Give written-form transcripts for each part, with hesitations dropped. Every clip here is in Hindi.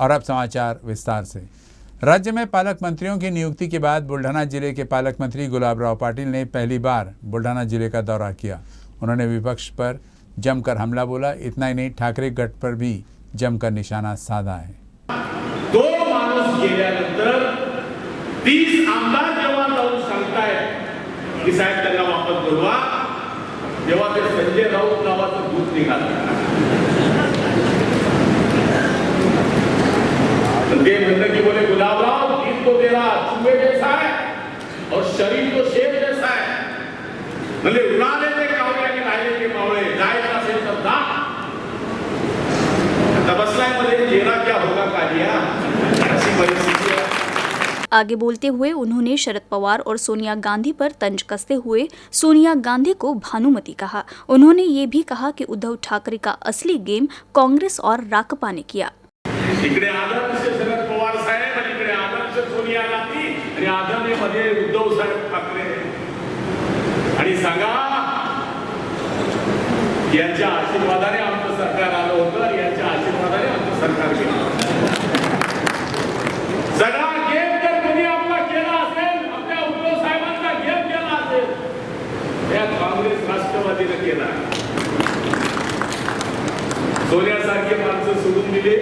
और अब समाचार विस्तार से। राज्य में पालक मंत्रियों की नियुक्ति के बाद बुल्ढाना जिले के पालक मंत्री गुलाबराव पाटिल ने पहली बार बुल्ढाना जिले का दौरा किया। उन्होंने विपक्ष पर जमकर हमला बोला। इतना ही नहीं, ठाकरे गट पर भी जमकर निशाना साधा है। 2 माणूस गेल्यानंतर 30 आमदार जेव्हा जाऊन सांगतायत की साहेब त्यांना वापस बोलवा, तेव्हा ते संजय राऊत नावाचं दूत निघालं। ये म्हणलं की बोले गुलाबराव गीत तो तेरा चूहे जैसा है और शरीर तो शेर जैसा है, म्हणजे उडाले ते कावळे आणि राहिले ते मावळे, जायचं असेल तर जा। आता बसलाय मध्ये जेरा क्या होगा का दिया, ऐसी परिस्थिति है। आगे बोलते हुए उन्होंने शरद पवार और सोनिया गांधी पर तंज कसते हुए सोनिया गांधी को भानुमति कहा। उन्होंने ये भी कहा कि उद्धव ठाकरे का असली गेम कांग्रेस और राकपा ने किया। इकडे आदर्श शरद पवार साहेब आणि इकडे आदर्श सोनिया गांधी आणि आदरणीय मध्ये उद्धव साहेब ठाकरे, आणि सांगा यांच्या आशीर्वादाने आमचं सरकार आलं होतं, यांच्या आशीर्वादाने आमचं सरकार गेलं। सगळा गेम जर कोणी आपला केला असेल, आपल्या उद्धव साहेबांचा गेम केला असेल, त्या काँग्रेस राष्ट्रवादीने केला। सोनियासारखे माणसं सोडून दिले,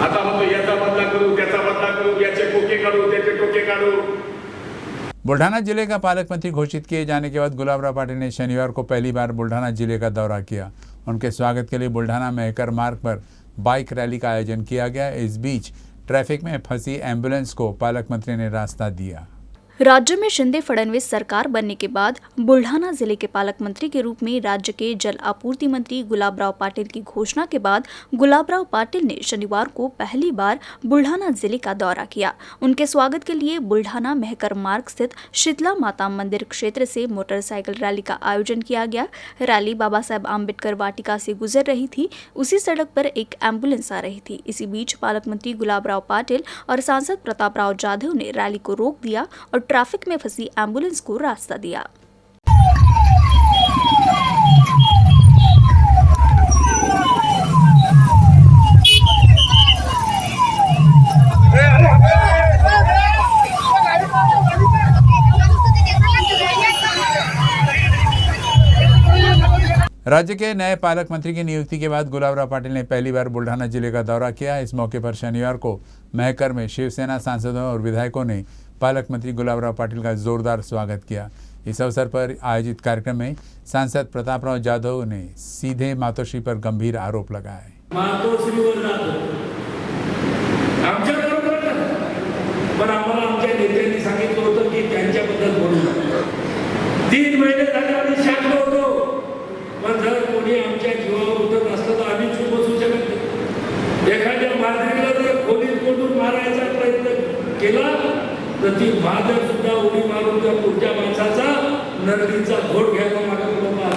आता म्हणतो याचा बदला करू, त्याचा बदला करू, याचे टोके काढू, त्याचे टोके काढू। बुल्ढाना जिले का पालक मंत्री घोषित किए जाने के बाद गुलाबराव पाटिल ने शनिवार को पहली बार बुल्ढाना जिले का दौरा किया। उनके स्वागत के लिए बुल्ढाना मेहकर मार्ग पर बाइक रैली का आयोजन किया गया। इस बीच ट्रैफिक में फंसी एम्बुलेंस को पालक मंत्री ने रास्ता दिया। राज्य में शिंदे फडणवीस सरकार बनने के बाद बुल्ढाना जिले के पालक मंत्री के रूप में राज्य के जल आपूर्ति मंत्री गुलाबराव पाटिल की घोषणा के बाद गुलाबराव पाटिल ने शनिवार को पहली बार बुल्ढाना जिले का दौरा किया। उनके स्वागत के लिए बुल्ढाना मेहकर मार्ग स्थित शीतला माता मंदिर क्षेत्र से मोटरसाइकिल रैली का आयोजन किया गया। रैली बाबा साहेब आम्बेडकर वाटिका से गुजर रही थी। उसी सड़क पर एक एम्बुलेंस आ रही थी। इसी बीच पालक मंत्री गुलाबराव पाटिल और सांसद प्रतापराव जाधव ने रैली को रोक दिया और ट्रैफिक में फंसी एम्बुलेंस को रास्ता दिया। राज्य के नए पालक मंत्री की नियुक्ति के बाद गुलाबराव पाटिल ने पहली बार बुल्ढाना जिले का दौरा किया। इस मौके पर शनिवार को मेहकर में शिवसेना सांसदों और विधायकों ने पालक मंत्री गुलाबराव पाटिल का जोरदार स्वागत किया। इस अवसर पर आयोजित कार्यक्रम में सांसद प्रतापराव जाधव ने सीधे मातोश्री पर गंभीर आरोप लगाए। ती माधव सुद्धा उडी मारून त्या पुढच्या माणसाचा नरडीचा घोट घ्यायला मागत होता।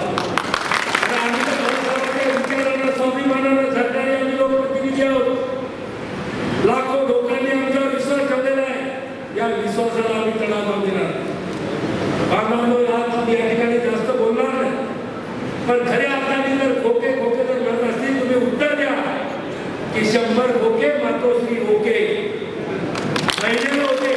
आणि आम्ही तर भारताच्या विचारांना स्वाभिमानानं सरकारी आम्ही लोकप्रतिनिधी आहोत। लाखो लोकांनी आमच्यावर विश्वास ठेवलेला आहे। या विश्वासाला आम्ही तडाखा देणार। बाबांनो आज या ठिकाणी जास्त बोलणार नाही, पण खऱ्या अर्थाने जर खोके जर म्हणत असतील, तुम्ही उत्तर द्या की 100 खोके मातोश्री ओके महिने होते।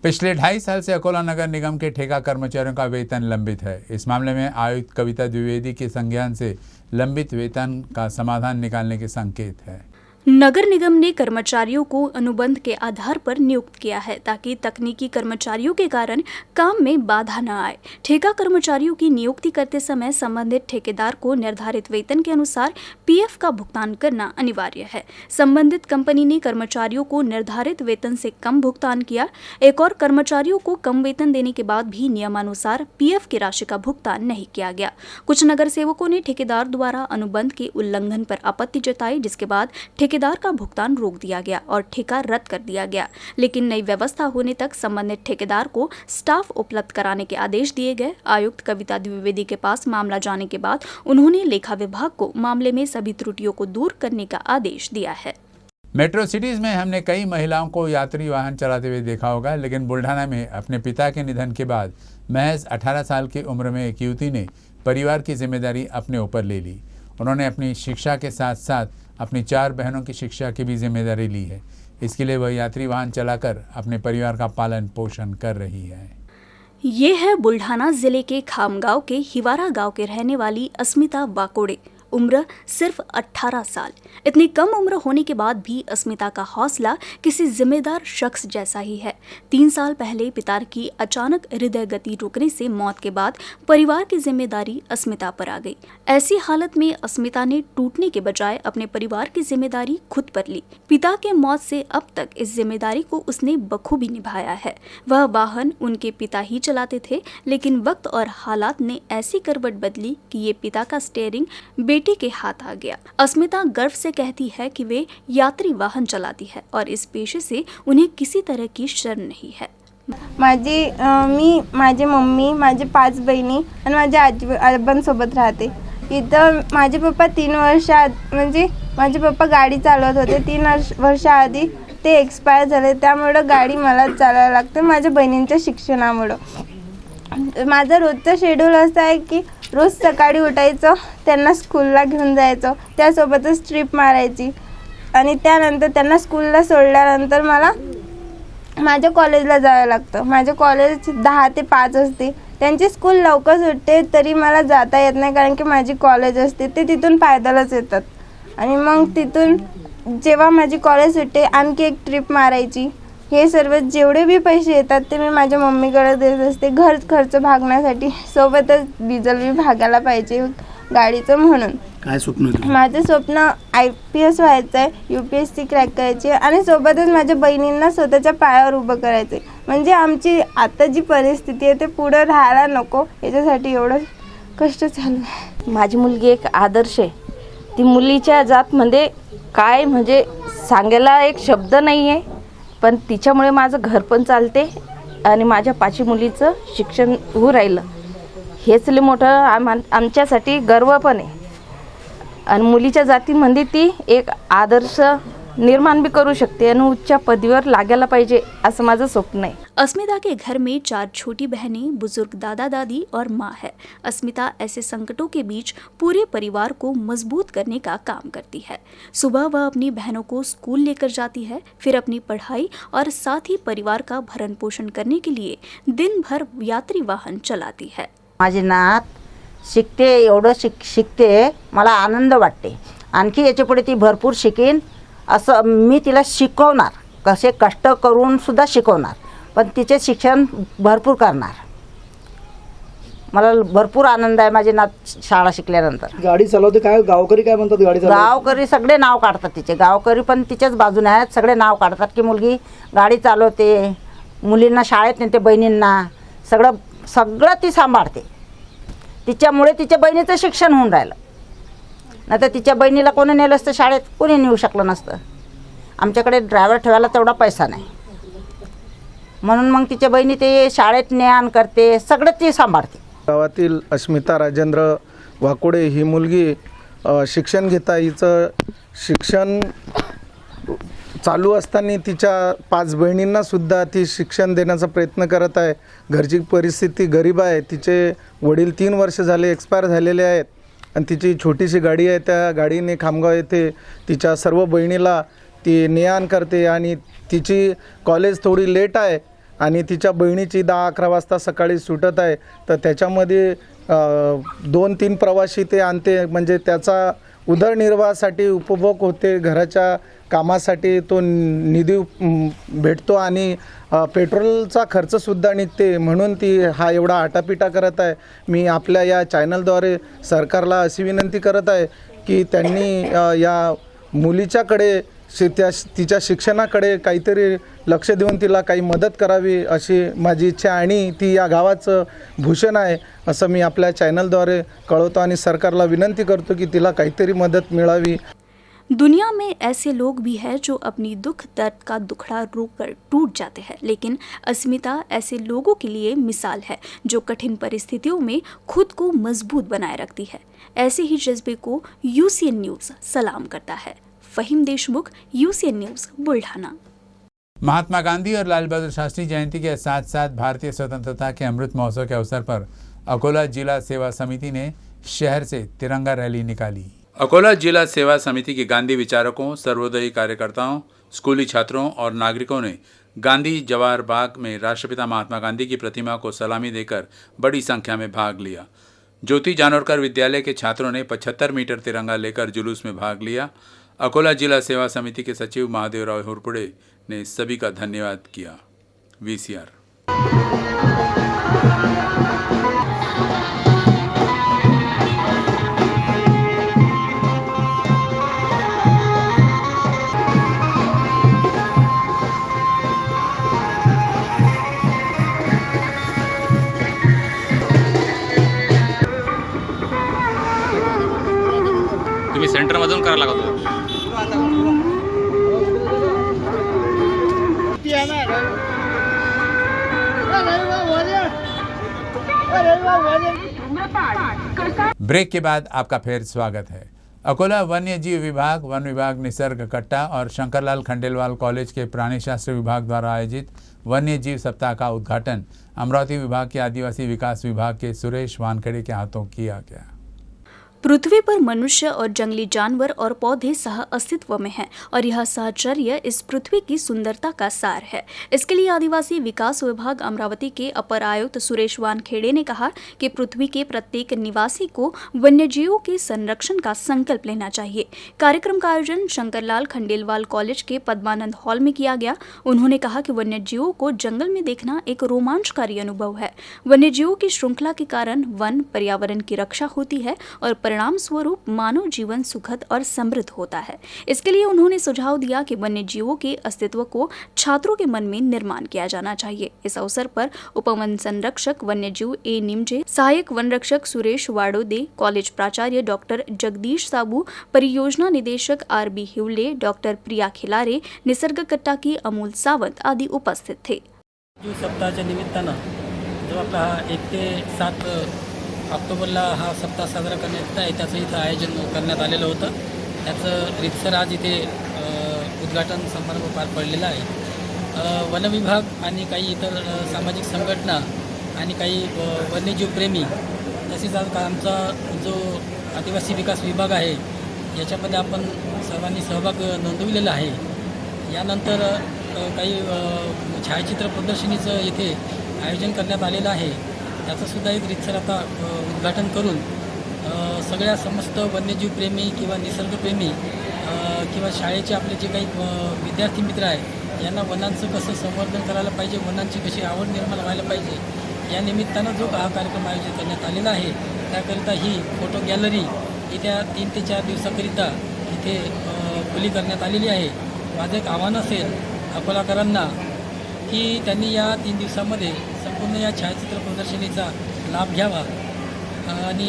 पिछले 2.5 साल से अकोला नगर निगम के ठेका कर्मचारियों का वेतन लंबित है। इस मामले में आयुक्त कविता द्विवेदी के संज्ञान से लंबित वेतन का समाधान निकालने के संकेत है। नगर निगम ने कर्मचारियों को अनुबंध के आधार पर नियुक्त किया है ताकि तकनीकी कर्मचारियों के कारण काम में बाधा न आए। ठेका कर्मचारियों की नियुक्ति करते समय संबंधित ठेकेदार को निर्धारित वेतन के अनुसार पीएफ का भुगतान करना अनिवार्य है। संबंधित कंपनी ने कर्मचारियों को निर्धारित वेतन से कम भुगतान किया। एक और कर्मचारियों को कम वेतन देने के बाद भी नियमानुसार पीएफ की राशि का भुगतान नहीं किया गया। कुछ नगर सेवकों ने ठेकेदार द्वारा अनुबंध के उल्लंघन पर आपत्ति जताई, जिसके बाद ठेकेदार का भुगतान रोक दिया गया और ठेका रद्द कर दिया गया। लेकिन नई व्यवस्था होने तक संबंधित ठेकेदार को स्टाफ उपलब्ध कराने के आदेश दिए गए। आयुक्त कविता द्विवेदी के पास मामला जाने के बाद उन्होंने लेखा विभाग को मामले में सभी त्रुटियों को दूर करने का आदेश दिया है। मेट्रो सिटीज में हमने कई महिलाओं को यात्री वाहन चलाते हुए देखा होगा, लेकिन बुल्ढाना में अपने पिता के निधन के बाद महज 18 साल की उम्र में एक युवती ने परिवार की जिम्मेदारी अपने ऊपर ले ली। उन्होंने अपनी शिक्षा के साथ साथ अपनी 4 बहनों की शिक्षा की भी जिम्मेदारी ली है। इसके लिए वह यात्री वाहन चलाकर अपने परिवार का पालन पोषण कर रही है। ये है बुल्ढाना जिले के खामगांव के हिवारा गांव के रहने वाली अस्मिता वाकोड़े। उम्र सिर्फ 18 साल। इतनी कम उम्र होने के बाद भी अस्मिता का हौसला किसी जिम्मेदार शख्स जैसा ही है। 3 साल पहले पिता की अचानक हृदय गति रुकने से मौत के बाद परिवार की जिम्मेदारी अस्मिता पर आ गई। ऐसी हालत में अस्मिता ने टूटने के बजाय अपने परिवार की जिम्मेदारी खुद पर ली। पिता के मौत से अब तक इस जिम्मेदारी को उसने बखूबी निभाया है। वह वाहन उनके पिता ही चलाते थे, लेकिन वक्त और हालात ने ऐसी करवट बदली कि ये पिता का स्टीयरिंग बेटी के हाथ आ गया। अस्मिता गर्व से कहती है कि वे यात्री वाहन चलाती है और इस पेशे से उन्हें किसी तरह की शर्म नहीं है। मी, माझी मम्मी, माझे 5 बहिणी आणि माझ्या आजोबांसोबत राहते. इथं माझे पप्पा 3 वर्ष म्हणजे माझे पप्पा गाडी चालवत होते. 3 वर्षाआधी ते एक्सपायर झाले. त्यामुळं गाडी मला चालवायला लागते माझ्या बहिणींच्या शिक्षणामुळं. माझा रोजचा शेड्यूल असा आहे की रोज सकाळी उठायचं, त्यांना स्कूलला घेऊन जायचं, त्यासोबतच ट्रिप मारायची आणि त्यानंतर त्यांना स्कूलला सोडल्यानंतर मला माझ्या कॉलेजला जावं लागतं. माझे कॉलेज 10 ते 5 असते. त्यांची स्कूल लवकर सुटते तरी मला जाता येत नाही, कारण की माझी कॉलेज असते. ते तिथून पायदलच येतात आणि मग तिथून जेव्हा माझी कॉलेज सुटते आणखी एक ट्रिप मारायची. हे सर्व जेवढे बी पैसे येतात ते मी माझ्या मम्मीकडे देत असते घर खर्च भागण्यासाठी. सोबतच डिझेल बी भागायला पाहिजे गाडीचं. म्हणून काय स्वप्न तुझं? माझं स्वप्न IPS व्हायचं आहे, UPSC क्रॅक करायची आणि सोबतच माझ्या बहिणींना स्वतःच्या पायावर उभं करायचं आहे. म्हणजे आमची आता जी परिस्थिती आहे ते पुढं राहायला नको, याच्यासाठी एवढं कष्ट चाललं आहे. माझी मुलगी एक आदर्श आहे. ती मुलीच्या जातमध्ये काय म्हणजे सांगायला एक शब्द नाही आहे, पण तिच्यामुळे माझं घर पण चालते आणि माझ्या 5 मुलीचं शिक्षण होऊ राहिलं. हेच लय मोठं आमच्यासाठी गर्व पण आहे. आणि मुलीच्या जातीमध्ये ती एक आदर्श निर्माण भी करू शकते आणि उच्च पदवीवर लागायला पाहिजे असं माझं स्वप्न आहे. अस्मिता के घर में 4 छोटी बहनें, बुजुर्ग दादा दादी और माँ है। अस्मिता ऐसे संकटों के बीच पूरे परिवार को मजबूत करने का काम करती है। सुबह वह अपनी बहनों को स्कूल लेकर जाती है, फिर अपनी पढ़ाई और साथ ही परिवार का भरण पोषण करने के लिए दिन भर यात्री वाहन चलाती है। माझी नात शिकते, एवढं शिकते, मला आनंद वाटते. आणखी याच्या पुढे ती भरपूर शिकेन असं मी तिला शिकवणार. कसे कष्ट करून सुद्धा शिकवणार, पण तिचे शिक्षण भरपूर करणार. मला भरपूर आनंद आहे माझी नात शाळा शिकल्यानंतर. गाडी चालवते काय गावकरी काय म्हणतात गाडी चालवते? गावकरी सगळे नाव काढतात तिचे. गावकरी पण तिच्याच बाजूने आहेत. सगळे नाव काढतात की मुलगी गाडी चालवते, मुलींना शाळेत नेते, बहिणींना सगळं ती सांभाळते. तिच्यामुळे तिच्या बहिणीचं शिक्षण होऊन राहिलं. नाही तर तिच्या बहिणीला कोणी नेलं असतं शाळेत, कोणी नेऊ शकलं नसतं. आमच्याकडे ड्रायव्हर ठेवायला तेवढा पैसा नाही, म्हणून मग तिच्या बहिणी ते शाळेत ज्ञान करते, सगळं ती सांभाळते. गावातील अस्मिता राजेंद्र वाकोडे ही मुलगी शिक्षण घेता, हिचं शिक्षण चालू असताना तिच्या 5 बहिणींनासुद्धा ती शिक्षण देण्याचा प्रयत्न करत आहे. घरची परिस्थिती गरीब आहे. तिचे वडील 3 वर्ष झाले एक्सपायर झालेले आहेत आणि तिची छोटीशी गाडी आहे. त्या गाडीने खामगाव येथे तिच्या सर्व बहिणीला ती ने-आण करते आणि तिची कॉलेज थोडी लेट आहे आणि तिच्या बहिणीची 10-11 वाजता सकाळी सुटत आहे. तर त्याच्यामध्ये 2-3 प्रवासी ते आणते, म्हणजे त्याचा उदरनिर्वाहासाठी उपभोग होते. घराच्या कामासाठी तो निधी भेटतो आणि पेट्रोलचा खर्चसुद्धा निघते. म्हणून ती हा एवढा आटापिटा करत आहे. मी आपल्या या चॅनलद्वारे सरकारला अशी विनंती करत आहे की त्यांनी या मुलीच्याकडे तिच्या शिक्षणाकडे काहीतरी लक्ष देऊन तिला काही मदत करावी अशी माझी इच्छा. आणि ती या गावाचं भूषण आहे असं मी आपल्या चॅनलद्वारे कळवतो आणि सरकारला विनंती करतो की तिला काहीतरी मदत मिळावी. दुनिया में ऐसे लोग भी हैं जो अपनी दुख दर्द का दुखड़ा रोककर टूट जाते हैं, लेकिन अस्मिता ऐसे लोगों के लिए मिसाल है जो कठिन परिस्थितियों में खुद को मजबूत बनाए रखती है। ऐसे ही जज्बे को UCN न्यूज़ सलाम करता है। Fahim Deshmukh, UCN news, Buldhana. महात्मा गांधी और लाल बहादुर शास्त्री जयंती के साथ साथ भारतीय स्वतंत्रता के अमृत महोत्सव के अवसर पर अकोला जिला सेवा समिति ने शहर से तिरंगा रैली निकाली। अकोला जिला सेवा समिति के गांधी विचारकों, सर्वोदयी कार्यकर्ताओं, स्कूली छात्रों और नागरिकों ने गांधी जवाहर बाग में राष्ट्रपिता महात्मा गांधी की प्रतिमा को सलामी देकर बड़ी संख्या में भाग लिया। ज्योति जानोरकर विद्यालय के छात्रों ने 75 मीटर तिरंगा लेकर जुलूस में भाग लिया। अकोला जिला सेवा समिति के सचिव महादेवराव हुरपुड़े ने सभी का धन्यवाद किया। VCR। तुम्ही सेंटरमधून करायला लागत होता. ब्रेक के बाद आपका फिर स्वागत है। अकोला वन्य जीव विभाग, वन विभाग निसर्ग कट्टा और शंकरलाल खंडेलवाल कॉलेज के प्राणी शास्त्र विभाग द्वारा आयोजित वन्य जीव सप्ताह का उद्घाटन अमरावती विभाग के आदिवासी विकास विभाग के सुरेश वानखेड़े के हाथों किया गया। पृथ्वी पर मनुष्य और जंगली जानवर और पौधे सह अस्तित्व में हैं और यह साहचर्य इस पृथ्वी की सुंदरता का सार है। इसके लिए आदिवासी विकास विभाग अमरावती के अपर आयुक्त सुरेश वानखेड़े ने कहा कि पृथ्वी के प्रत्येक निवासी को वन्यजीवों के संरक्षण का संकल्प लेना चाहिए। कार्यक्रम का आयोजन शंकरलाल खंडेलवाल कॉलेज के पद्मानंद हॉल में किया गया। उन्होंने कहा कि वन्यजीवों को जंगल में देखना एक रोमांचकारी अनुभव है। वन्यजीवों की श्रृंखला के कारण वन पर्यावरण की रक्षा होती है और परिणाम स्वरूप मानव जीवन सुखद और समृद्ध होता है। इसके लिए उन्होंने सुझाव दिया कि वन्य जीवों के अस्तित्व को छात्रों के मन में निर्माण किया जाना चाहिए। इस अवसर पर उपवन संरक्षक वन्यजीव ए निमजे, सहायक वन रक्षक सुरेश वाडोदे, कॉलेज प्राचार्य डॉक्टर जगदीश साबू, परियोजना निदेशक RB हिवले, डॉक्टर प्रिया खिलारे, निसर्ग कट्टा की अमोल सावंत आदि उपस्थित थे। जीव सप्ताहाच्या निमित्तानं जो आपला 1 ते 7 ऑक्टोबरला हा सप्ताह साजरा करण्यात येत आहे, त्याचं इथं आयोजन करण्यात आलेलं होतं। त्याचं रितसर आज इथे उद्घाटन समारंभ पार पडलेला आहे। वन विभाग आणि काही इतर सामाजिक संघटना आणि काही वन्यजीवप्रेमी तसेच आज आमचा जो आदिवासी विकास विभाग आहे याच्यामध्ये आपण सर्वांनी सहभाग नोंदविलेला आहे। यानंतर काही छायाचित्र प्रदर्शनीचं इथे आयोजन करण्यात आलेलं आहे। त्याचंसुद्धा एक रितसर आता उद्घाटन करून सगळ्या समस्त वन्यजीवप्रेमी किंवा निसर्गप्रेमी किंवा शाळेचे आपले जे काही विद्यार्थी मित्र आहेत यांना वनांचं कसं संवर्धन करायला पाहिजे, वनांची कशी आवड निर्माण व्हायला पाहिजे, या निमित्तानं जो हा कार्यक्रम आयोजित करण्यात आलेला आहे त्याकरिता ही फोटो गॅलरी येत्या 3 ते 4 दिवसाकरिता इथे खुली करण्यात आलेली आहे। माझं एक आव्हान असेल अकोलाकरांना की त्यांनी या 3 दिवसामध्ये संपूर्ण या छायाचित्र प्रदर्शनीचा लाभ घ्यावा आणि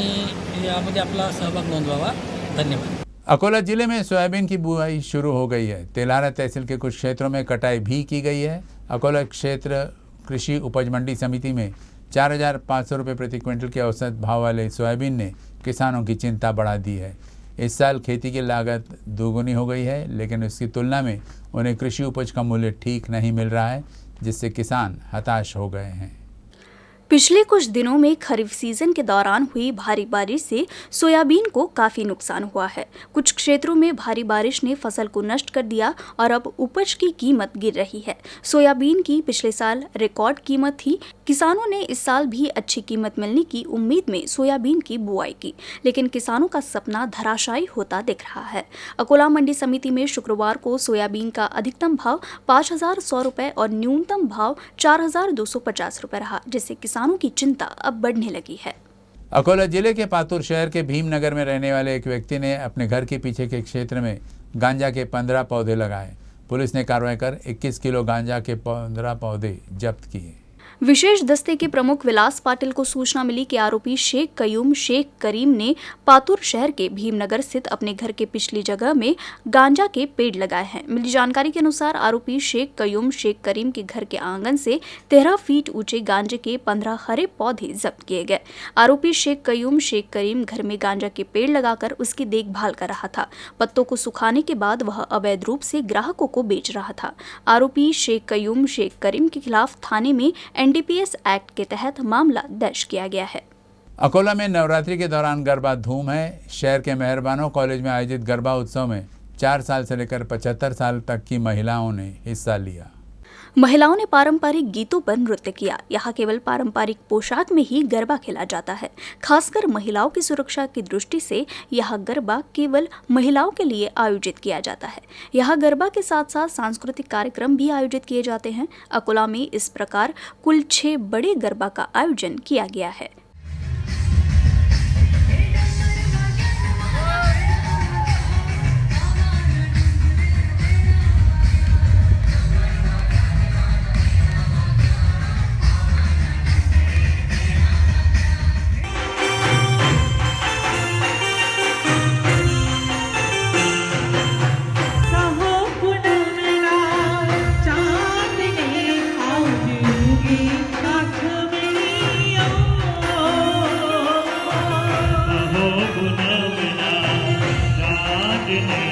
यामध्ये अपना सहभाग नोंदवावा। धन्यवाद। अकोला जिले में सोयाबीन की बुआई शुरू हो गई है। तेलारा तहसील के कुछ क्षेत्रों में कटाई भी की गई है। अकोला क्षेत्र कृषि उपज मंडी समिति में 4,500 रुपये प्रति क्विंटल के औसत भाव वाले सोयाबीन ने किसानों की चिंता बढ़ा दी है। इस साल खेती की लागत दोगुनी हो गई है, लेकिन उसकी तुलना में उन्हें कृषि उपज का मूल्य ठीक नहीं मिल रहा है, जिससे किसान हताश हो गए हैं। पिछले कुछ दिनों में खरीफ सीजन के दौरान हुई भारी बारिश से सोयाबीन को काफ़ी नुकसान हुआ है। कुछ क्षेत्रों में भारी बारिश ने फसल को नष्ट कर दिया और अब उपज की कीमत गिर रही है। सोयाबीन की पिछले साल रिकॉर्ड कीमत थी। किसानों ने इस साल भी अच्छी कीमत मिलने की उम्मीद में सोयाबीन की बुआई की, लेकिन किसानों का सपना धराशायी होता दिख रहा है। अकोला मंडी समिति में शुक्रवार को सोयाबीन का अधिकतम भाव 5,100 रुपये और न्यूनतम भाव 4,250 रुपये रहा, जिससे किसानों की चिंता अब बढ़ने लगी है। अकोला जिले के पातुर शहर के भीमनगर में रहने वाले एक व्यक्ति ने अपने घर के पीछे के क्षेत्र में गांजा के 15 पौधे लगाए। पुलिस ने कार्रवाई कर 21 किलो गांजा के 15 पौधे जब्त किए। विशेष दस्ते के प्रमुख विलास पाटिल को सूचना मिली कि आरोपी शेख कयूम शेख करीम ने पातुर शहर के भीमनगर स्थित अपने घर के पिछली जगह में गांजा के पेड़ लगाए हैं। मिली जानकारी के अनुसार आरोपी शेख कयूम शेख करीम के घर के आंगन से 13 फीट ऊंचे गांजे के 15 हरे पौधे जब्त किए गए। आरोपी शेख कयूम शेख करीम घर में गांजा के पेड़ लगाकर उसकी देखभाल कर रहा था। पत्तों को सुखाने के बाद वह अवैध रूप से ग्राहकों को बेच रहा था। आरोपी शेख कयूम शेख करीम के खिलाफ थाने में NDPS एक्ट के तहत मामला दर्ज किया गया है। अकोला में नवरात्रि के दौरान गरबा धूम है। शहर के मेहरबानों कॉलेज में आयोजित गरबा उत्सव में 4 साल से लेकर 75 साल तक की महिलाओं ने हिस्सा लिया। महिलाओं ने पारंपरिक गीतों पर नृत्य किया। यहाँ केवल पारंपरिक पोशाक में ही गरबा खेला जाता है। खासकर महिलाओं की सुरक्षा की दृष्टि से यह गरबा केवल महिलाओं के लिए आयोजित किया जाता है। यहाँ गरबा के साथ साथ सांस्कृतिक कार्यक्रम भी आयोजित किए जाते हैं। अकोला में इस प्रकार कुल 6 बड़े गरबा का आयोजन किया गया है। Thank you.